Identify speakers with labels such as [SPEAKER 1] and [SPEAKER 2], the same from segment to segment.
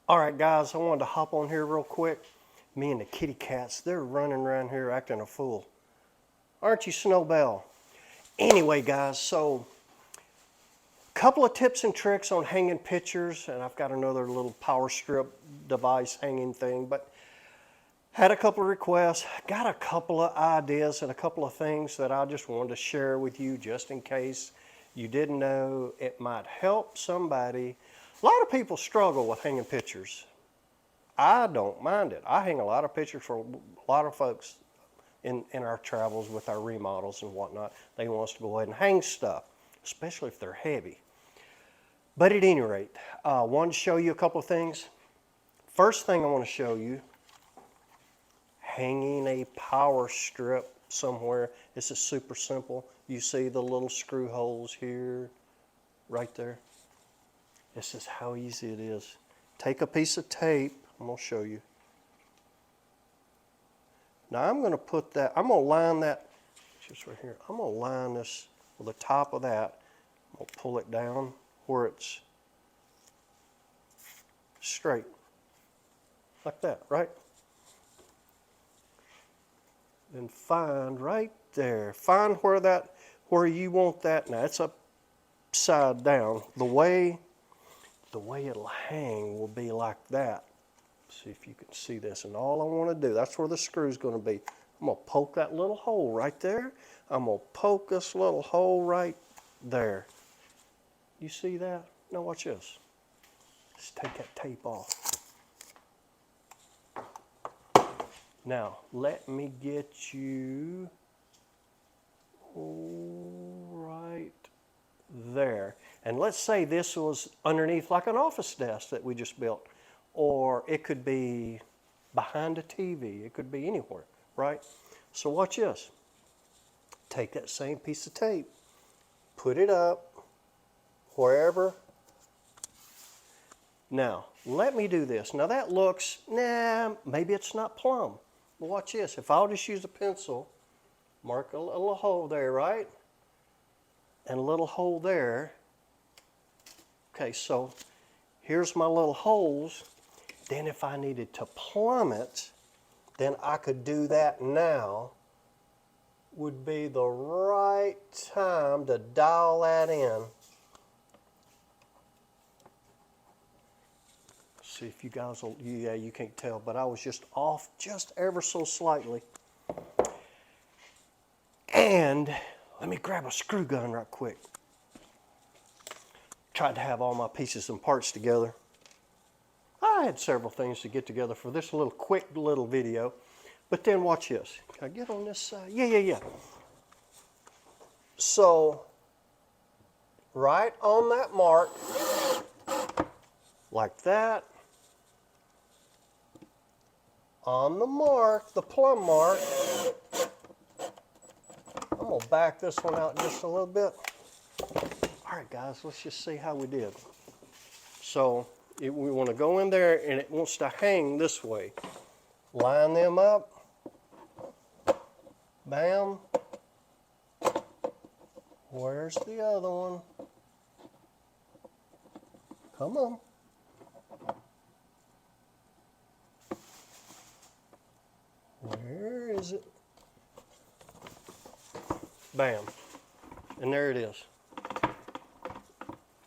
[SPEAKER 1] All right, guys, I wanted to hop on here real quick. Me and the kitty cats, they're running around here acting a fool. Aren't you, Snowbell? Anyway, guys, so a couple of tips and tricks on hanging pictures, and I've got another little power strip device hanging thing, but had a couple of requests, got a couple of ideas and a couple of things that I just wanted to share with you just in case you didn't know. It might help somebody. A lot of people struggle with hanging pictures. I don't mind it. I hang a lot of pictures for a lot of folks in our travels with our remodels and whatnot. They want us to go ahead and hang stuff, especially if they're heavy. But at any rate, I wanted to show you a couple of things. First thing I want to show you, hanging a power strip somewhere. This is super simple. You see the little screw holes here, right there. This is how easy it is. Take a piece of tape. I'm going to show you. Now I'm going to put that, I'm going to line that, just right here. I'm going to line this with the top of that. I'm going to pull it down where it's straight. Like that, right? Then find right there. Find where you want that. Now it's upside down. The way it'll hang will be like that. See if you can see this. And all I want to do, that's where the screw's going to be. I'm going to poke that little hole right there. I'm going to poke this little hole right there. You see that? Now watch this. Let's take that tape off. Now, let me get you right there. And let's say this was underneath like an office desk that we just built. Or it could be behind a TV. It could be anywhere, right? So watch this. Take that same piece of tape, put it up wherever. Now, let me do this. Now that looks, maybe it's not plumb. But watch this. If I'll just use a pencil, mark a little hole there, right? And a little hole there. Okay, so here's my little holes. Then if I needed to plumb it, then I could do that now. Would be the right time to dial that in. See if you guys will, yeah, you can't tell, but I was just off just ever so slightly. And let me grab a screw gun right quick. Tried to have all my pieces and parts together. I had several things to get together for this little quick little video. But then watch this. Can I get on this side? Yeah. So, right on that mark, like that. On the mark, the plumb mark. I'm going to back this one out just a little bit. All right, guys, let's just see how we did. So, we want to go in there and it wants to hang this way. Line them up. Bam. Where's the other one? Come on. Where is it? Bam. And there it is.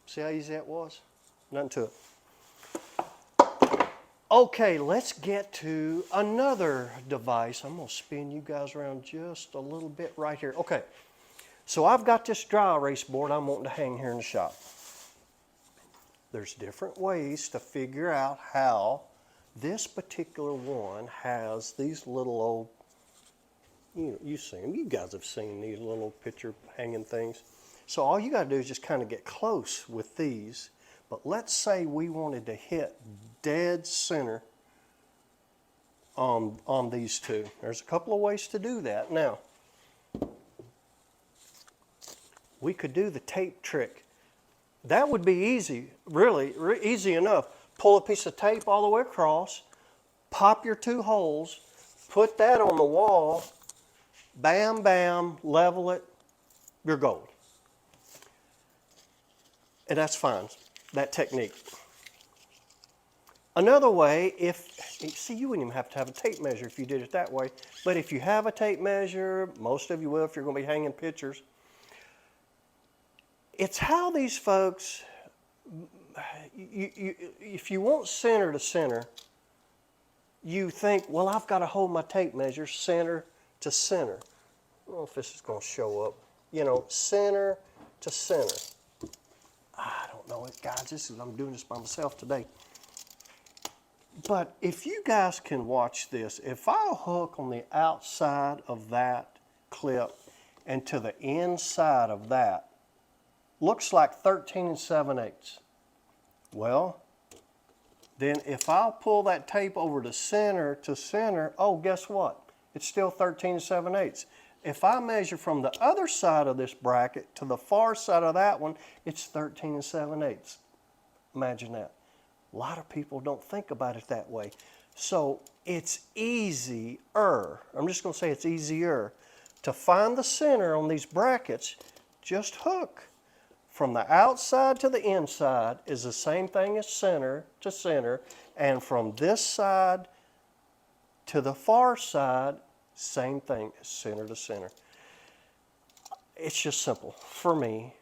[SPEAKER 1] See how easy that was? Nothing to it. Okay, let's get to another device. I'm going to spin you guys around just a little bit right here. Okay, so I've got this dry erase board I'm wanting to hang here in the shop. There's different ways to figure out how this particular one has these little old, you see them. You guys have seen these little picture hanging things. So all you got to do is just kind of get close with these. But let's say we wanted to hit dead center on these two. There's a couple of ways to do that. Now, we could do the tape trick. That would be easy, really easy enough. Pull a piece of tape all the way across, pop your two holes, put that on the wall, bam, bam, level it, you're gold. And that's fine, that technique. Another way, see, you wouldn't even have to have a tape measure if you did it that way, but if you have a tape measure, most of you will if you're going to be hanging pictures, it's how these folks, if you want center to center, you think, well, I've got to hold my tape measure center to center. I don't know if this is going to show up. You know, center to center. I don't know, guys, I'm doing this by myself today. But if you guys can watch this, if I'll hook on the outside of that clip and to the inside of that, looks like 13 7/8. Well, then if I'll pull that tape over to center, oh, guess what? It's still 13 7/8. If I measure from the other side of this bracket to the far side of that one, it's 13 7/8. Imagine that. A lot of people don't think about it that way. So it's easier, I'm just going to say it's easier, to find the center on these brackets. Just hook. From the outside to the inside is the same thing as center to center, and from this side to the far side, same thing as center to center. It's just simple for me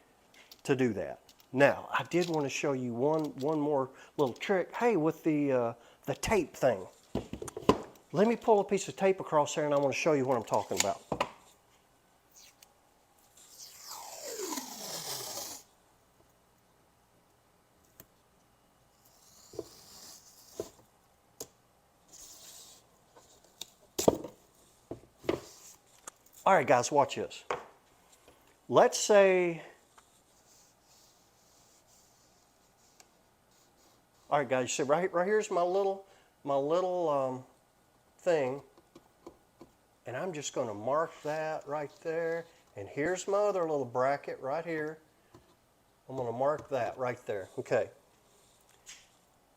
[SPEAKER 1] to do that. Now, I did want to show you one more little trick. Hey, with the tape thing. Let me pull a piece of tape across there and I want to show you what I'm talking about. All right, guys, watch this. Let's say, all right, guys, you see right here's my little thing, and I'm just going to mark that right there. And here's my other little bracket right here. I'm going to mark that right there. Okay.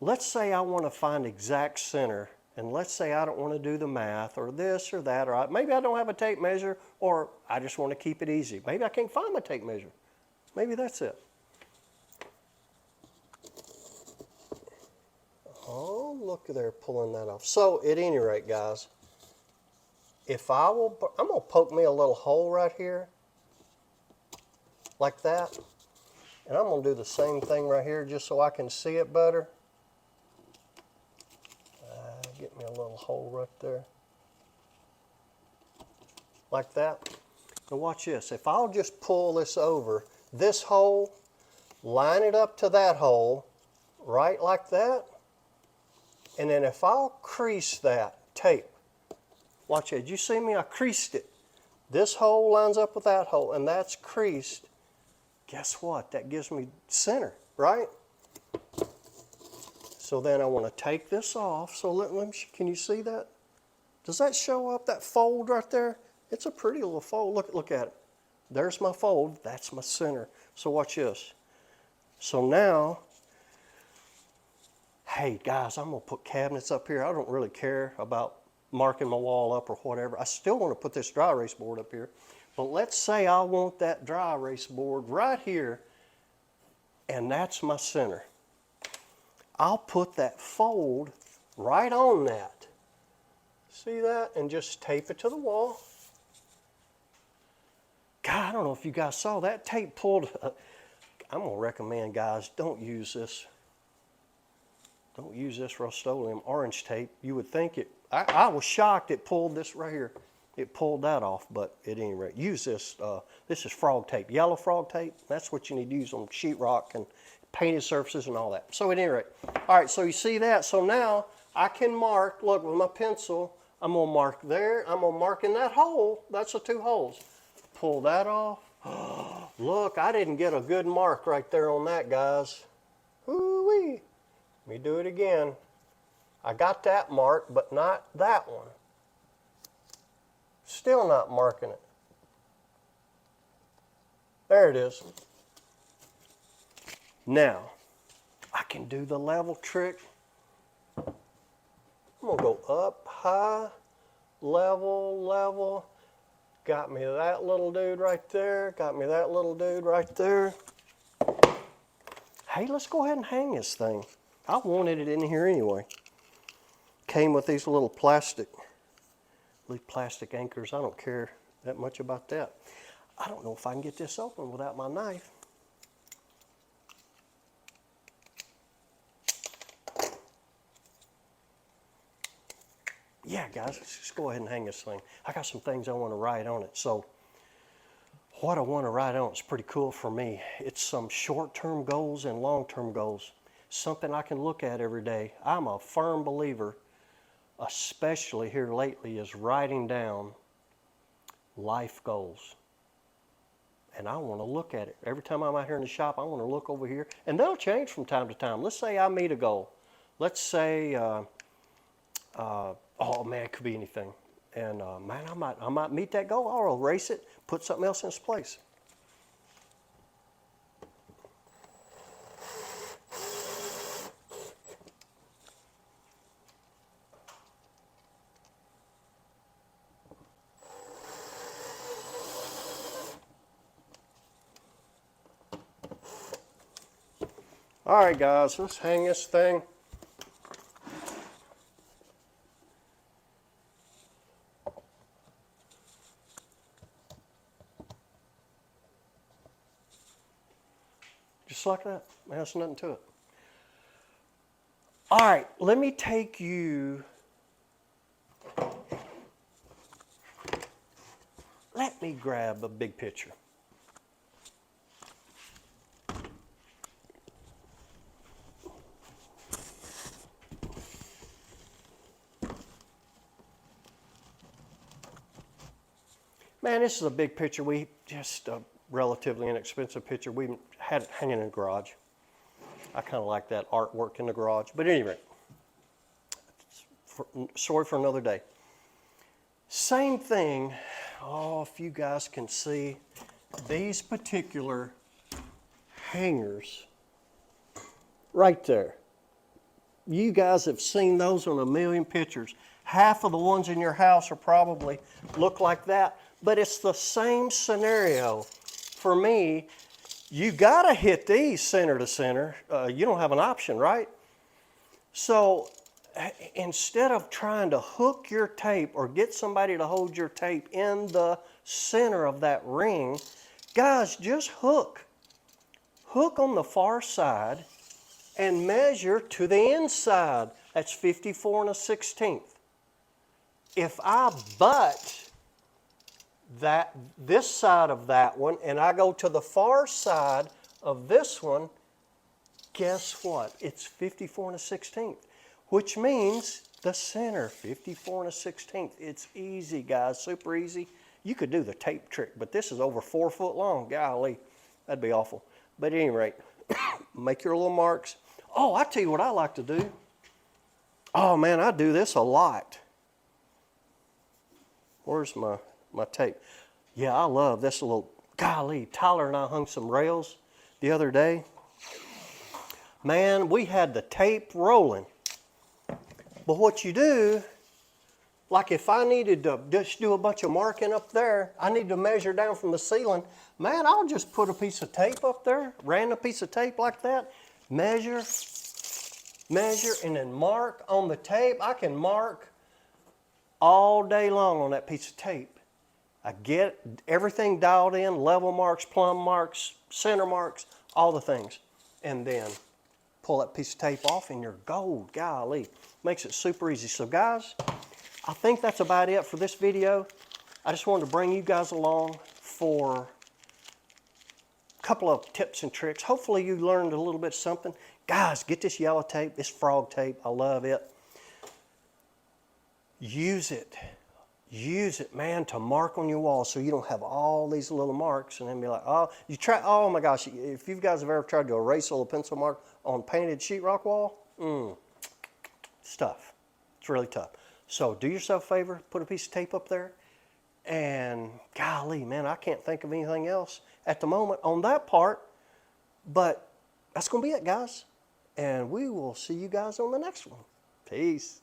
[SPEAKER 1] Let's say I want to find exact center. And let's say I don't want to do the math or this or that, or maybe I don't have a tape measure, or I just want to keep it easy. Maybe I can't find my tape measure. Maybe that's it. Oh, look, they're pulling that off. So at any rate, guys, if I'm going to poke me a little hole right here, like that, and I'm going to do the same thing right here just so I can see it better. Get me a little hole right there, like that. Now watch this. If I'll just pull this over, this hole, line it up to that hole, right like that, and then if I'll crease that tape, watch it. Did you see me? I creased it. This hole lines up with that hole, and that's creased. Guess what? That gives me center, right? So then I want to take this off. So let me, can you see that? Does that show up, that fold right there? It's a pretty little fold. Look at it. There's my fold. That's my center. So watch this. So now, hey guys, I'm going to put cabinets up here. I don't really care about marking my wall up or whatever. I still want to put this dry erase board up here. But let's say I want that dry erase board right here, and that's my center. I'll put that fold right on that. See that? And just tape it to the wall. God, I don't know if you guys saw that tape pulled. I'm going to recommend, guys, don't use this. Don't use this Rust-Oleum orange tape. You would think it, I was shocked it pulled this right here. It pulled that off, but at any rate, use this. This is frog tape, yellow frog tape. That's what you need to use on sheetrock and painted surfaces and all that. So at any rate, all right, so you see that. So now I can mark, look, with my pencil, I'm going to mark there. I'm going to mark in that hole. That's the two holes. Pull that off. Look, I didn't get a good mark right there on that, guys. Ooh-wee. Let me do it again. I got that mark, but not that one. Still not marking it. There it is. Now, I can do the level trick. I'm going to go up, high, level, level. Got me that little dude right there. Got me that little dude right there. Hey, let's go ahead and hang this thing. I wanted it in here anyway. Came with these little plastic anchors. I don't care that much about that. I don't know if I can get this open without my knife. Yeah, guys, let's just go ahead and hang this thing. I got some things I want to write on it. So what I want to write on is pretty cool for me. It's some short-term goals and long-term goals. Something I can look at every day. I'm a firm believer, especially here lately, is writing down life goals. And I want to look at it. Every time I'm out here in the shop, I want to look over here. And they'll change from time to time. Let's say I meet a goal. Let's say, oh man, it could be anything. And man, I might meet that goal. I'll erase it, put something else in its place. All right, guys, let's hang this thing. Just like that. There's nothing to it. All right, let me take you. Let me grab a big picture. Man, this is a big picture. We just a relatively inexpensive picture. We had it hanging in the garage. I kind of like that artwork in the garage. But anyway, sorry for another day. Same thing. Oh, if you guys can see these particular hangers right there. You guys have seen those on a million pictures. Half of the ones in your house are probably look like that. But it's the same scenario. For me, you gotta hit these center to center. You don't have an option, right? So instead of trying to hook your tape or get somebody to hold your tape in the center of that ring, guys, just hook. Hook on the far side and measure to the inside. That's 54 1/16. If I butt this side of that one and I go to the far side of this one, guess what? It's 54 1/16, which means the center, 54 1/16. It's easy, guys, super easy. You could do the tape trick, but this is over 4 foot long. Golly, that'd be awful. But at any rate, make your little marks. Oh, I tell you what I like to do. Oh man, I do this a lot. Where's my tape? Yeah, I love this little, golly, Tyler and I hung some rails the other day. Man, we had the tape rolling. But what you do, like if I needed to just do a bunch of marking up there, I need to measure down from the ceiling, man, I'll just put a piece of tape up there, random piece of tape like that, measure, and then mark on the tape. I can mark all day long on that piece of tape. I get everything dialed in, level marks, plumb marks, center marks, all the things. And then pull that piece of tape off and you're gold. Golly, makes it super easy. So guys, I think that's about it for this video. I just wanted to bring you guys along for a couple of tips and tricks. Hopefully you learned a little bit something. Guys, get this yellow tape, this frog tape. I love it. Use it, man, to mark on your wall so you don't have all these little marks and then be like, oh my gosh, if you guys have ever tried to erase a little pencil mark on painted sheetrock wall, it's tough. It's really tough. So do yourself a favor, put a piece of tape up there, and golly, man, I can't think of anything else at the moment on that part, but that's going to be it, guys. And we will see you guys on the next one. Peace.